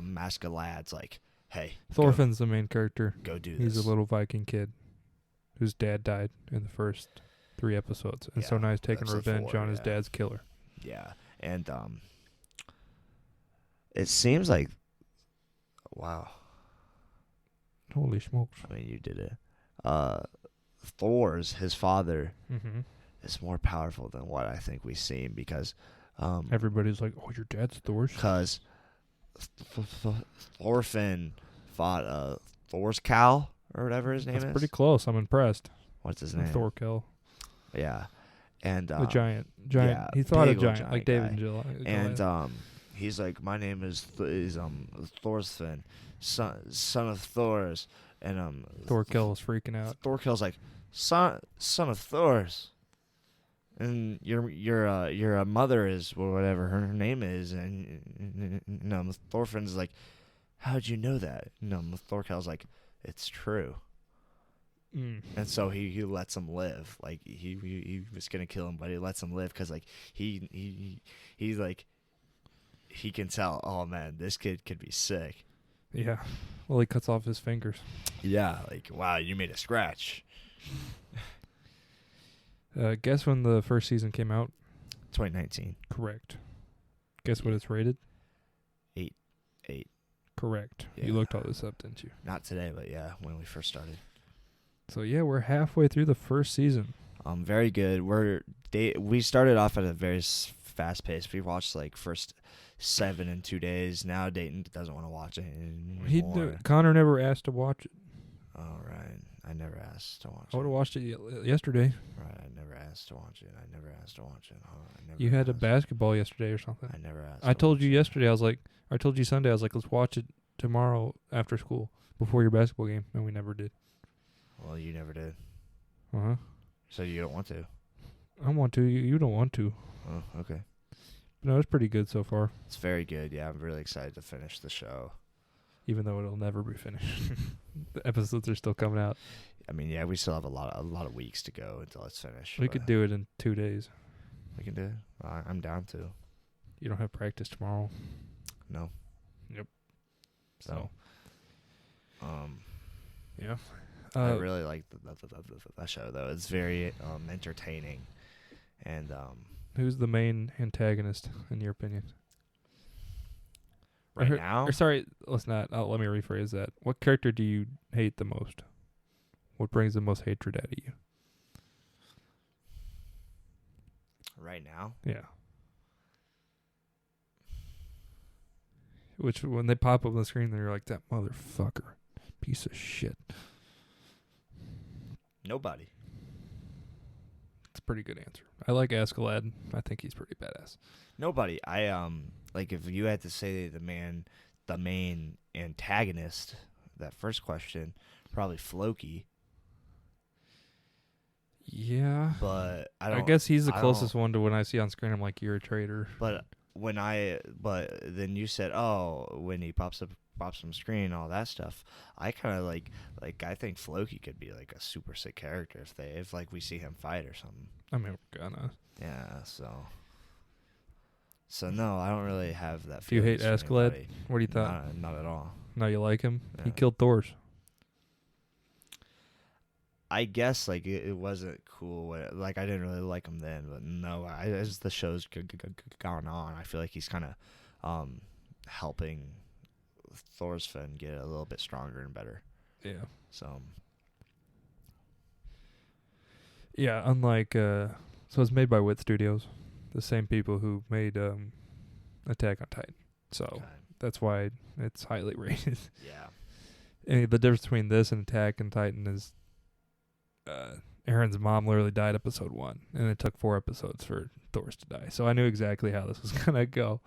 mask of lads like, hey, Thorfinn's the main character. go do this. He's a little Viking kid whose dad died in the first 3 episodes, and so now he's taking that's the revenge 4, on his dad's killer. Yeah, and it seems like, wow. Holy smokes! I mean, you did it. Thor's his father is more powerful than what I think we've seen because everybody's like, "Oh, your dad's Thor's." Because Thorfinn fought Thor's cow or whatever his name is. That's pretty close. I'm impressed. What's his name? Thorkel. Yeah, and The giant. yeah, he thought a big old giant, like David guy. and Jill. And he's like, my name is Thorfinn, son of Thor's, and Thorkel was freaking out. Thorkel's like, son of Thor's, and your mother is whatever her name is, and Thorfinn's like, how'd you know that? Thorkel's like, it's true. And so he lets him live. Like he was gonna kill him, but he lets him live because like he's like he can tell. Oh man, this kid could be sick. Yeah. Well, he cuts off his fingers. Yeah, like wow, you made a scratch. Guess when the first season came out? 2019. Correct. Guess what it's rated? 8. Correct. Yeah. You looked all this up, didn't you? Not today, but yeah, when we first started. So yeah, we're halfway through the first season. Very good. We started off at a very fast pace. We watched like first 7 in 2 days. Now Dayton doesn't want to watch it anymore. Connor never asked to watch it. Oh right, I never asked to watch it. I would have watched it yesterday. Right, I never asked to watch it. You had a basketball yesterday or something. I never asked. I told you yesterday. I told you Sunday. I was like, let's watch it tomorrow after school before your basketball game, and we never did. Well, you never did. Uh-huh. So you don't want to. I want to. You don't want to. Oh, okay. But no, it's pretty good so far. It's very good. Yeah, I'm really excited to finish the show. Even though it'll never be finished. The episodes are still coming out. I mean, yeah, we still have a lot of weeks to go until it's finished. We could do it in 2 days. We can do it. I'm down to. You don't have practice tomorrow. No. Yep. So. Yeah. I really like the show though. It's very entertaining, and who's the main antagonist in your opinion? Now? Or sorry, let's not. Let me rephrase that. What character do you hate the most? What brings the most hatred out of you? Right now? Yeah. Which when they pop up on the screen, they're like, that motherfucker, piece of shit. Nobody. It's a pretty good answer. I like Askeladd. I think he's pretty badass. Nobody. I like if you had to say the main antagonist, that first question, probably Floki. Yeah. But I guess he's the closest one to when I see on screen. I'm like, you're a traitor. But then you said, oh, when he pops on screen, all that stuff. I kind of like I think Floki could be like a super sick character if like we see him fight or something. I mean, we're gonna. Yeah. So no, I don't really have that. Do you hate Askeladd? What do you thought? Not at all. No, you like him? Yeah. He killed Thor's. I guess like it wasn't cool. Like I didn't really like him then, but no, as the show's gone on, I feel like he's kind of helping Thorfinn get a little bit stronger and better. Yeah. So. Yeah, unlike so it's made by Wit Studios, the same people who made Attack on Titan. So Okay. that's why it's highly rated. Yeah. And the difference between this and Attack on Titan is Aaron's mom literally died episode 1, and it took 4 episodes for Thor's to die. So I knew exactly how this was gonna go.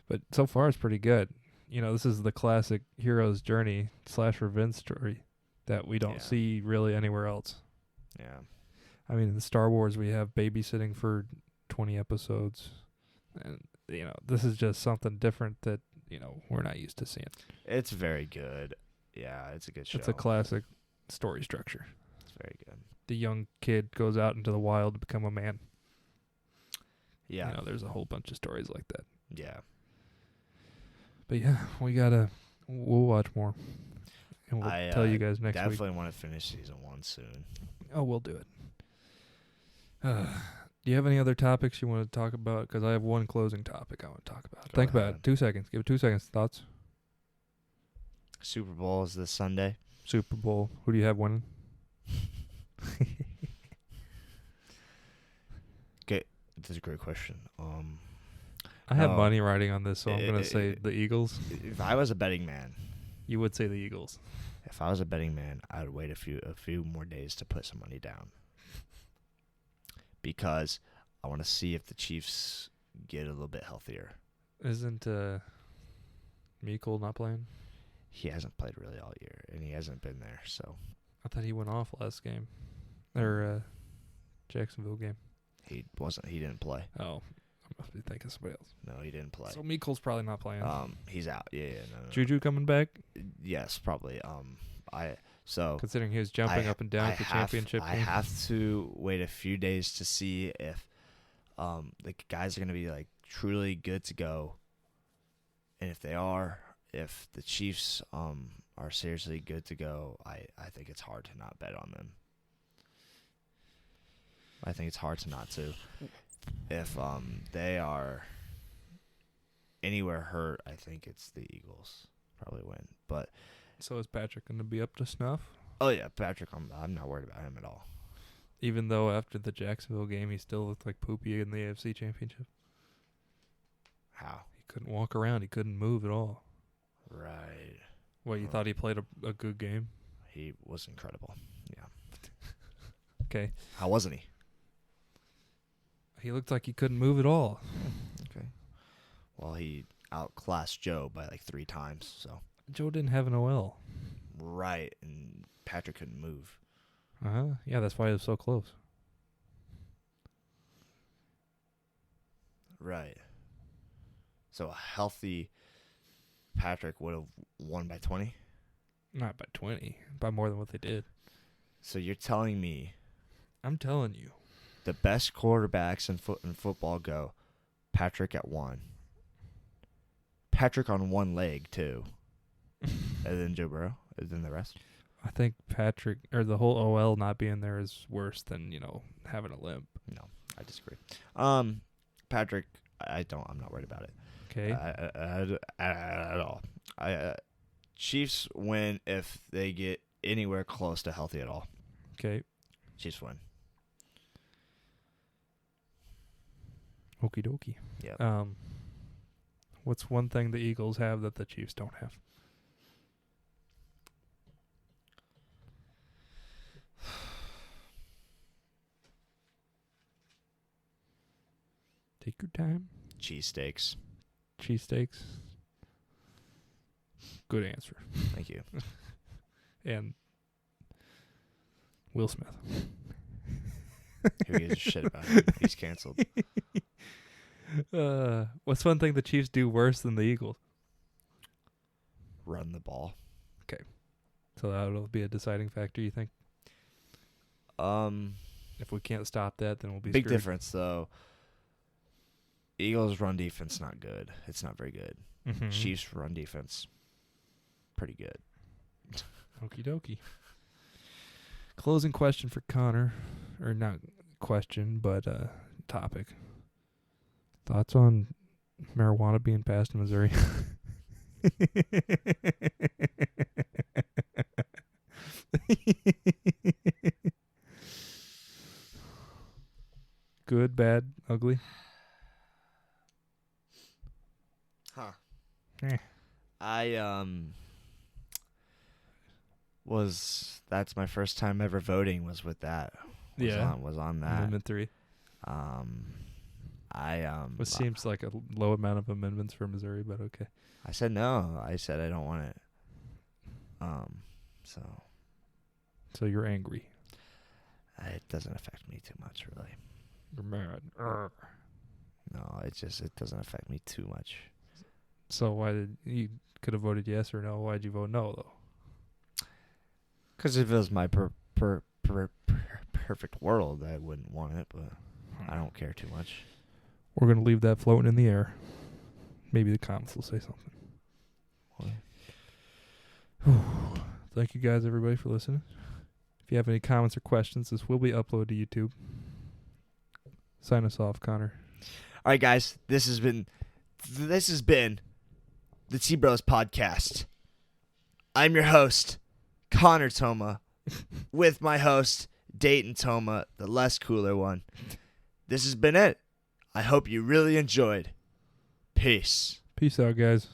But so far it's pretty good. You know, this is the classic hero's journey / revenge story that we don't see really anywhere else. Yeah. I mean, in Star Wars, we have babysitting for 20 episodes. And, this is just something different that, we're not used to seeing. It's very good. Yeah, it's a good show. It's a classic story structure. It's very good. The young kid goes out into the wild to become a man. Yeah. There's a whole bunch of stories like that. Yeah. But yeah, we'll watch more. And we'll tell you guys next week. Definitely want to finish season 1 soon. Oh, we'll do it. Do you have any other topics you want to talk about? Because I have one closing topic I want to talk about. Think about it. 2 seconds. Give it 2 seconds. Thoughts? Super Bowl is this Sunday. Super Bowl. Who do you have winning? Okay, that's a great question. I have money riding on this, so I'm going to say the Eagles. If I was a betting man, you would say the Eagles. If I was a betting man, I would wait a few more days to put some money down. Because I want to see if the Chiefs get a little bit healthier. Isn't Meikle not playing? He hasn't played really all year, and he hasn't been there. So I thought he went off last game, or Jacksonville game. He wasn't. He didn't play. Oh, I must be thinking somebody else. No, he didn't play. So Meikle's probably not playing. He's out. Yeah. No. Juju coming back? Yes, probably. Considering he was jumping up and down at the championship game. I have to wait a few days to see if the guys are going to be like truly good to go, and if they are, if the Chiefs are seriously good to go, I think it's hard to not bet on them. I think it's hard to not to. If they are anywhere hurt, I think it's the Eagles probably win. But so is Patrick going to be up to snuff? Oh yeah, Patrick. I'm not worried about him at all. Even though after the Jacksonville game, he still looked like Poopy in the AFC Championship. How? He couldn't walk around. He couldn't move at all. Right. Well, you thought he played a good game? He was incredible. Yeah. Okay. How wasn't he? He looked like he couldn't move at all. Okay. Well, he outclassed Joe by like 3 times, so. Joe didn't have an OL. Right, and Patrick couldn't move. Yeah, that's why it was so close. Right. So a healthy Patrick would have won by 20? Not by 20, by more than what they did. So you're telling me. I'm telling you. The best quarterbacks in football go Patrick at 1. Patrick on one leg, too. And then Joe Burrow, and then the rest. I think Patrick, or the whole OL not being there is worse than, having a limp. No, I disagree. Patrick, I'm not worried about it. Okay. At all. Chiefs win if they get anywhere close to healthy at all. Okay. Chiefs win. Okie dokie. Yeah. What's one thing the Eagles have that the Chiefs don't have? Take your time. Cheesesteaks. Cheesesteaks. Good answer. Thank you. And Will Smith. Who gives a shit about him? He's canceled. What's one thing the Chiefs do worse than the Eagles? Run the ball. Okay. So that'll be a deciding factor, you think? If we can't stop that, then we'll be big screwed. Difference, though. Eagles' run defense not good. It's not very good. Mm-hmm. Chiefs' run defense pretty good. Okie dokie. Closing question for Connor. Or not question, but topic. Thoughts on marijuana being passed in Missouri? Good, bad, ugly? Huh. Eh. That's my first time ever voting was with that. Was on that. Amendment 3. Which seems like a low amount of amendments for Missouri, but okay. I said no. I said I don't want it. So you're angry. It doesn't affect me too much, really. You're mad. No, it doesn't affect me too much. So why did you could have voted yes or no? Why'd you vote no though? Because if it was my perfect world, I wouldn't want it, but I don't care too much. We're gonna leave that floating in the air. Maybe the comments will say something. Thank you guys, everybody, for listening. If you have any comments or questions, this will be uploaded to YouTube. Sign us off, Connor. All right, guys. This has been the TBROS podcast. I'm your host, Connor Toma, with my host, Dayton Toma, the less cooler one. This has been it. I hope you really enjoyed. Peace. Peace out, guys.